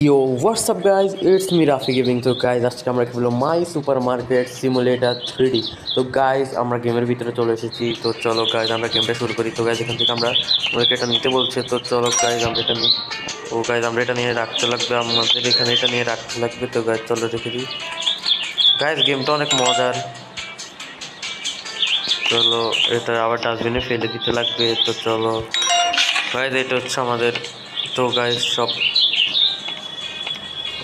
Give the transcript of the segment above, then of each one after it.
Yo, what's up guys? It's me Rafi giving তো guys আজকে আমরা খেলবো মাই সুপার মার্কেট সিমুলেটর 3D। তো গাইজ আমরা গেমের ভিতরে চলে এসেছি। তো চলো গাইজ আমরা গেমটা শুরু করি। তো গাইজ এখান থেকে আমাদেরকে এটা নিতে বলছে। তো চলো গাইজ আমরা এটা নিই। ও গাইজ আমরা এটা নিয়ে রাখতে লাগবে, আমাদের এখানে এটা নিয়ে রাখতে লাগবে। তো গাইজ চলো রেখে দিই। গাইজ গেমটা অনেক মজার। চলো এটা আবার ডাস্টবিনে ফেলে দিতে লাগবে। তো চলো গাইজ এটা হচ্ছে আমাদের। তো গাইজ সব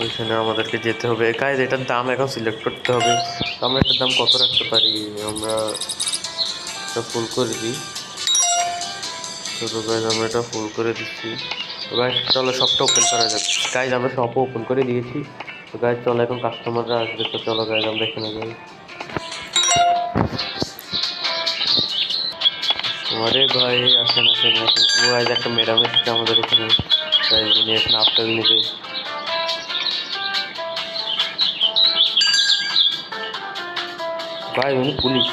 ওইখানে আমাদেরকে যেতে হবে। গাইজ এটার দাম এখন সিলেক্ট করতে হবে। তো আমরা এটার দাম কত রাখতে পারি? আমরা এটা ফুল করে দিই। তো গাইজ আমরা এটা ফুল করে দিচ্ছি। তো গাইজ চলো সবটা ওপেন করা যাক। গাইজ আমরা সবও ওপেন করে দিয়েছি। তো গাইজ চলো এখন কাস্টমাররা আসবে। তো চলো গাইজ আমরা এখানে যাই। আরে ভাই আসেন আসেন আসেন। ও গাইজ একটা ম্যাডাম এসেছে আমাদের এখানে। গাইজ উনি এখন আপেল নেবে। ভাই উনি পুলিশ।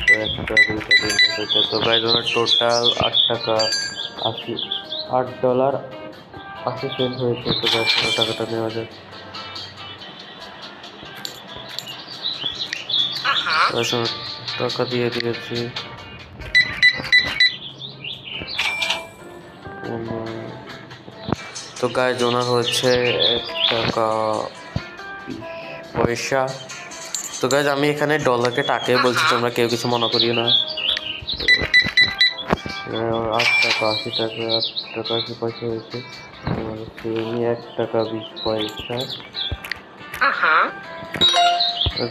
তো একটা দুইটা তিনটা চারটা। তো গাইজ ওনার টোটাল $8.80 হয়েছে। তো গাইজ টাকাটা নেওয়া যায়। টাকা দিয়ে দিয়েছি। তো গাইজ ওনার হচ্ছে $1.20। তো গাইজ আমি এখানে ডলারকে টাকায় বলছি, তোমরা কেউ কিছু মনে করিও না। $8.80, $8.80 হয়েছে। $1.20।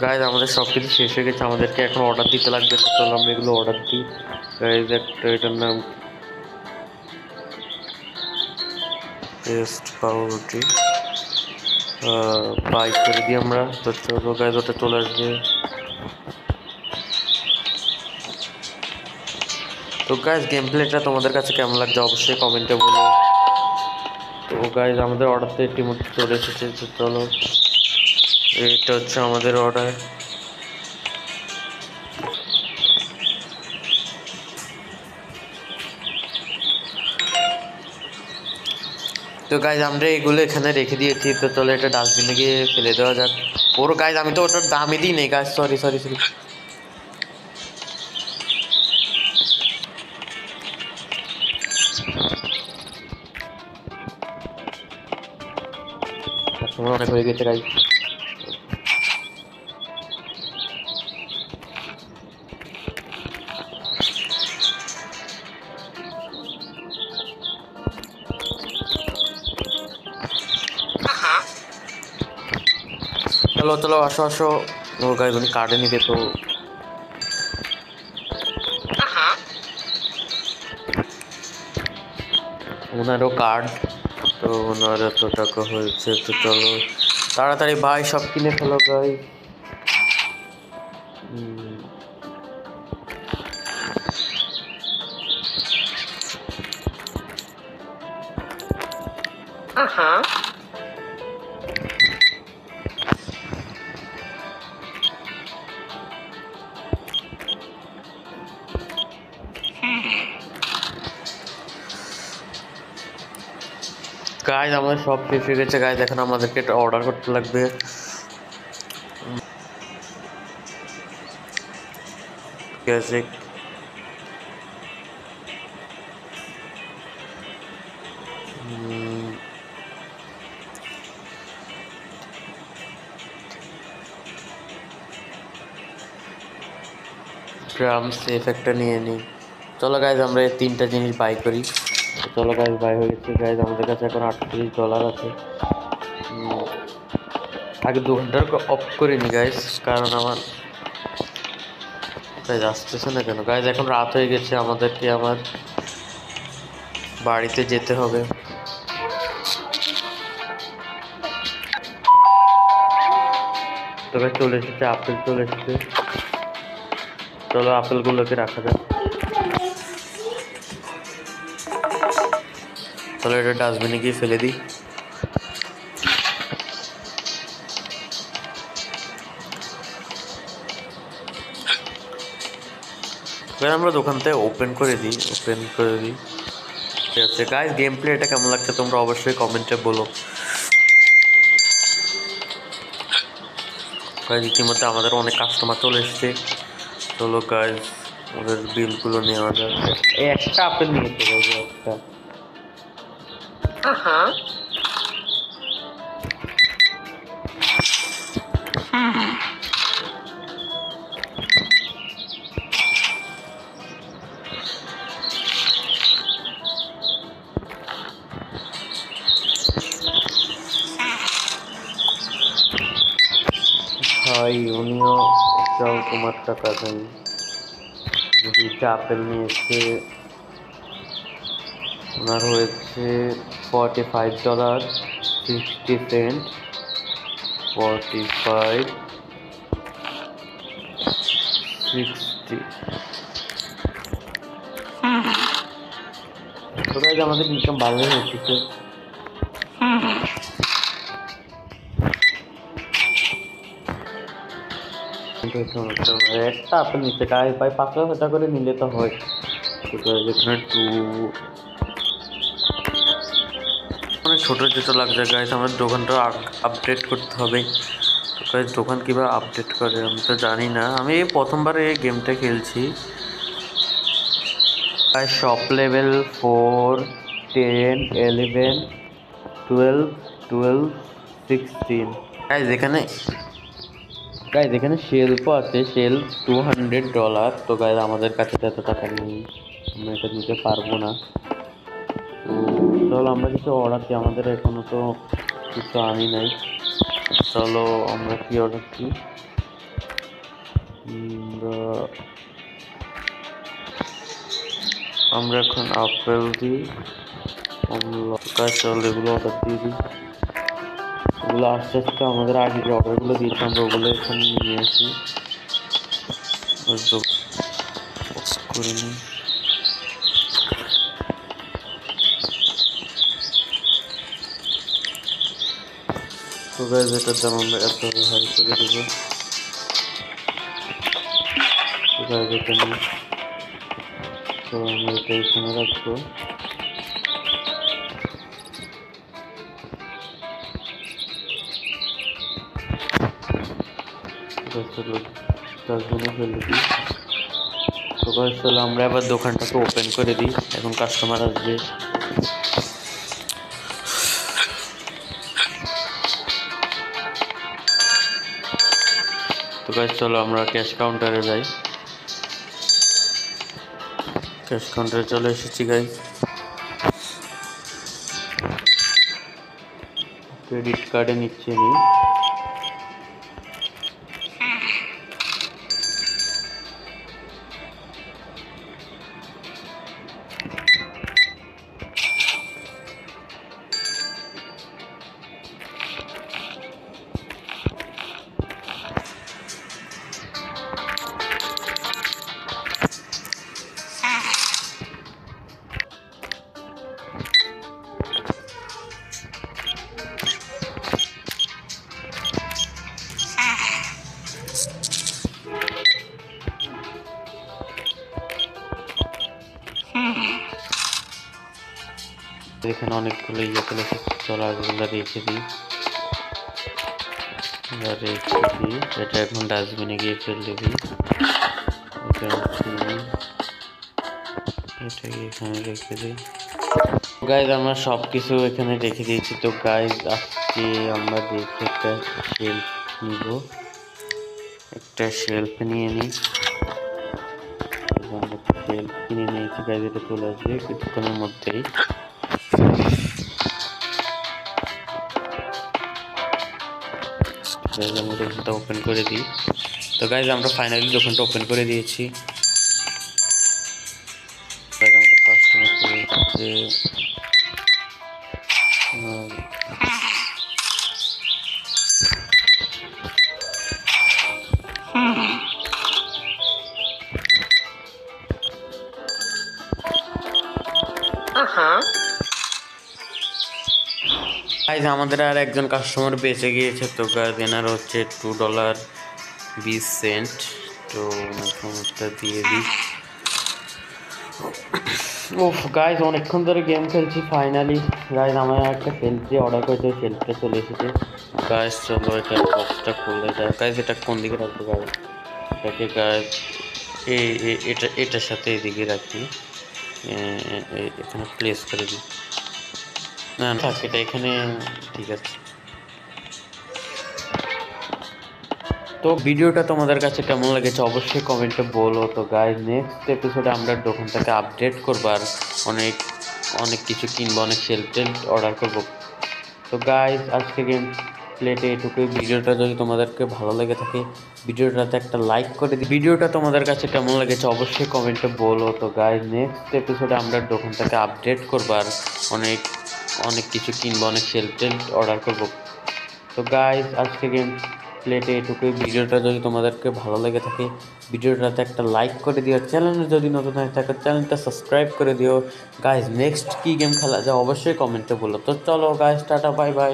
গাইজ আমাদের সব কিছু শেষ হয়ে গেছে, আমাদেরকে এখন অর্ডার দিতে লাগবে। তো চলো আমরা এগুলো অর্ডার দিই। গাইজ একটা এটার নাম টেস্ট পাউরুটি বাই করে দিই আমরা। তো চলো গাইজ ওটা চলে আসবে। তো গাইজ গেম প্লেটা তোমাদের কাছে কেমন লাগছে অবশ্যই কমেন্টে বলো। তো গাইজ আমাদের অর্ডারটা ইতিমধ্যে চলে এসেছে। তো চলো এটা হচ্ছে আমাদের অর্ডার। তো গাইজ আমরা এগুলো এখানে রেখে দিয়েছি। তো চলো এটা ডাস্টবিনে গিয়ে ফেলে দেওয়া যাক। ওর গাইজ আমি তো ওটার দামই দিই নেই গাইজ, সরি সরি সরি। সময় অনেক হয়ে গেছে গাইজ। চলো চলো আসো আসো। ও গাইজ উনি কার্ডে নিবে। তো ওনারও কার্ড। তো ওনার এত টাকা হয়েছে। তো চলো তাড়াতাড়ি ভাই সব কিনে ফেলো গাইজ। গাইজ আমাদের সব শেষ হয়ে গেছে। গাইজ এখন আমাদেরকে এটা অর্ডার করতে লাগবে। ঠিক আছে গ্রাম সেফ একটা নিয়ে নিই। চলো গাইজ আমরা এই তিনটা জিনিস বাই করি। চলো গাইজ বাই হয়ে গেছে। গাইজ আমাদের কাছে এখন $38 আছে। আগে দোকানটার অফ করে নি গাইজ, কারণ আমার গাইজ আসতেছে না কেন। গাইজ এখন রাত হয়ে গেছে, আমাদেরকে আমার বাড়িতে যেতে হবে। তো গাইজ চলে এসেছে, আপেল চলে এসেছে। চলো আপেলগুলোকে রাখা যাক। চলো এটা ডাস্টবিনে গিয়ে ফেলে দিই। আমরা দোকান থেকে ওপেন করে দিই। ঠিক আছে গাইজ গেম প্লে এটা কেমন লাগছে তোমরা অবশ্যই কমেন্টে বলো। গাইজ ইতিমধ্যে আমাদের অনেক কাস্টমার চলে এসছে। চলো গাইজ ওদের বিলগুলো নেওয়া যাক। একটা আপেল নিয়েছে গাইজ, একটা। ভাই উনিও যাও, তোমার টাকা দেন। দুইটা আপেল নিয়েছে, ওনার হয়েছে $45.60। 45.60। তো গাইজ আমাদের ইনকাম ভালোই হচ্ছে। একটা আপেল নিচ্ছে গাইজ, ভাই 5,000 করে নিলে তো হয়। এখানে অনেক ছোটো ছোটো লাগছে গাইজ, আমার দোকানটা আপডেট করতে হবে। তো গাইজ দোকান কীভাবে আপডেট করে আমি তো জানি না, আমি এই প্রথমবার এই গেমটা খেলছি। Guys shop level 4, 10, 11, 12, 12, 16। গাইজ এখানে শেলফও আছে, শেলফ $200। তো গাইজ আমাদের কাছে তো এত টাকা নেই, আমরা এটা নিতে পারবো না। তো চলো আমরা কিছু অর্ডার দিই, আমাদের এখনো তো কিছু আনি নাই। চলো আমরা কি অর্ডার দিই, আমরা এখন আপেল দিই, কমলা। চল এগুলো অর্ডার দিয়ে দিই। ওগুলো আস্তে আস্তে আমাদের আগে যে অর্ডারগুলো দিয়েছি আমরা ওগুলো এখানে নিয়ে আসি করে নিই। তো গাইজ এটার দাম আমরা এত হাই করে দেবো। তো গাইজ এখানে, তো আমরা এটা এখানে রাখবো। ডাস্টবিনে ফেলে দিই। তো গাইজ চলো আমরা এবার দোকানটাকে ওপেন করে দিই, এখন কাস্টমার আসবে। তো গাইজ চলো আমরা ক্যাশ কাউন্টারে যাই। ক্যাশ কাউন্টারে চলে এসেছি গাইজ। ক্রেডিট কার্ডে নিচ্ছি আমি। এখানে অনেকগুলো ইয়ে চলে এসেছে, চলো আগেগুলো রেখে দিই। এটা এখন ডাস্টবিনে গিয়ে ফেলে দিবি। এটা এখানে রেখে দিই। গাইজ আমরা সব কিছু এখানে রেখে দিয়েছি। তো গাইজ আজকে আমরা দেখে একটা শেলফ নিব, একটা শেলফ নিয়ে নিই। শেলফ কিনে নিয়েছি গাইজ, এটা চলে আসবে কিছুক্ষণের মধ্যেই। আমরা দোকানটা ওপেন করে দিই। তো গাইজ আমরা ফাইনালি দোকানটা ওপেন করে দিয়েছি। আমাদের কাস্টমার চলে এসেছে। গাইজ আমাদের আর একজন কাস্টমার বেঁচে গিয়েছে। তো গাইজ এনার হচ্ছে $2.20। তো ওনাকে দিয়ে দিই। ওফ গাইজ অনেকক্ষণ ধরে গেম খেলছি, ফাইনালি গাইজ আমার একটা শেল্ফ যে অর্ডার করেছে ওই শেল্ফটা চলে এসেছে। গাইজ চলো এটা বক্সটা খুলে যায়। গাইজ এটা কোন দিকে রাখবো গাইজ? এটাকে গাইজ এটার সাথে এদিকে রাখি, এখানে প্লেস করে দিই। না থাক, এটা এখানে ঠিক আছে। তো ভিডিওটা তোমাদের কাছে কেমন লেগেছে অবশ্যই কমেন্টে বলো। তো গাইজ নেক্সট এপিসোডে আমরা দোকানটাকে আপডেট করবো আর অনেক অনেক কিছু কিনবো, অনেক সেল টেল অর্ডার করবো। তো গাইজ আজকে গেম প্লেটে এটুকুই। ভিডিওটা যদি তোমাদেরকে ভালো লেগে থাকে ভিডিওটাতে একটা লাইক করে দিই। ভিডিওটা তোমাদের কাছে কেমন লেগেছে অবশ্যই কমেন্টে বলো। তো গাইজ নেক্সট এপিসোডে আমরা দোকানটাকে আপডেট করবো আর অনেক অনেক কিছু কিনবো, অনেক সেল টেল অর্ডার করবো। তো গাইজ আজকে গেম প্লেটে এটুকুই। ভিডিওটা যদি তোমাদেরকে ভালো লেগে থাকে ভিডিওটাতে একটা লাইক করে দিও। চ্যানেলে যদি নতুন হয়ে থাকে চ্যানেলটা সাবস্ক্রাইব করে দিও। গাইজ নেক্সট কী গেম খেলা যায় অবশ্যই কমেন্টে বলো। তো চলো গাইজ, টাটা, বাই বাই।